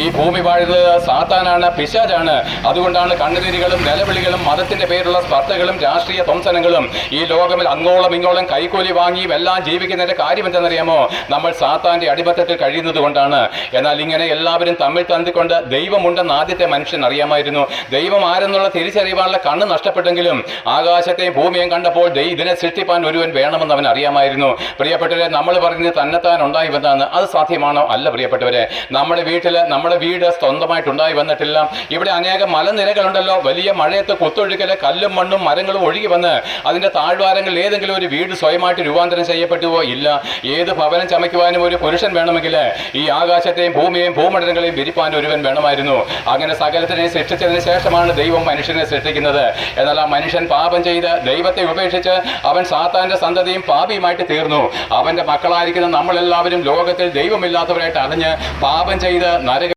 ഈ ഭൂമി വാഴുന്നത് സാത്താനാണ്, പിശാചാണ്. അതുകൊണ്ടാണ് കണ്ണുതിരികളും നിലവിളികളും മതത്തിന്റെ പേരുള്ള സ്പർദ്ധകളും രാഷ്ട്രീയ ധ്വംസനങ്ങളും ഈ ലോകമിൽ അങ്ങോളം ഇങ്ങോളം കൈക്കൂലി വാങ്ങി എല്ലാം ജീവിക്കുന്നതിന്റെ കാര്യം എന്തെന്നറിയാമോ? നമ്മൾ സാത്താന്റെ അടിമത്തത്തിൽ കഴിയുന്നത് കൊണ്ടാണ്. എന്നാൽ ഇങ്ങനെ എല്ലാവരും തമ്മിൽ തന്തിക്കൊണ്ട് ദൈവമുണ്ടെന്ന് ആദ്യത്തെ മനുഷ്യൻ അറിയാമായിരുന്നു. ദൈവം ആരെന്നുള്ള തിരിച്ചറിയാനുള്ള കണ്ണ് നഷ്ടപ്പെട്ടെങ്കിലും ആകാശത്തെയും ഭൂമിയെയും കണ്ടപ്പോൾ ഇതിനെ സൃഷ്ടിപ്പാൻ ഒരുവൻ വേണമെന്ന് അവൻ അറിയാമായിരുന്നു. പ്രിയപ്പെട്ടവരെ, നമ്മൾ പറയുന്നത് തന്നെത്താൻ ഉണ്ടായി വന്നതാണ്. അത് സാധ്യമാണോ? അല്ല പ്രിയപ്പെട്ടവരെ. നമ്മുടെ വീട് സ്വന്തമായിട്ടുണ്ടായി വന്നിട്ടില്ല. ഇവിടെ അനേകം മലനിരകളുണ്ടല്ലോ. വലിയ മഴയത്ത് കുത്തൊഴുക്കല് കല്ലും മണ്ണും മരങ്ങളും ഒഴുകി വന്ന് അതിന്റെ താഴ്വാരങ്ങളിൽ ഏതെങ്കിലും ഒരു വീട് സ്വയമായിട്ട് രൂപാന്തരം ചെയ്യപ്പെട്ടുവോ? ഇല്ല. ഏത് ഭവനം ചമയ്ക്കുവാനും ഒരു പുരുഷൻ വേണമെങ്കിൽ ഈ ആകാശത്തെയും ഭൂമിയെയും ഭൂമണ്ഡലങ്ങളെയും വിരിപ്പാൻ ഒരുവൻ വേണമായിരുന്നു. അങ്ങനെ സകലത്തിനെ സൃഷ്ടിച്ചതിന് ശേഷമാണ് ദൈവം മനുഷ്യനെ സൃഷ്ടിക്കുന്നത്. എന്നാൽ ആ മനുഷ്യൻ പാപം ചെയ്ത് ദൈവത്തെ ഉപേക്ഷിച്ച് അവൻ സാത്താന്റെ സന്തതിയും പാപിയുമായിട്ട് തീർന്നു. അവന്റെ മക്കളായിരിക്കുന്ന നമ്മളെല്ലാവരും ലോകത്തിൽ ദൈവമില്ലാത്തവരായിട്ട് അറിഞ്ഞ് പാപം ചെയ്ത് നരക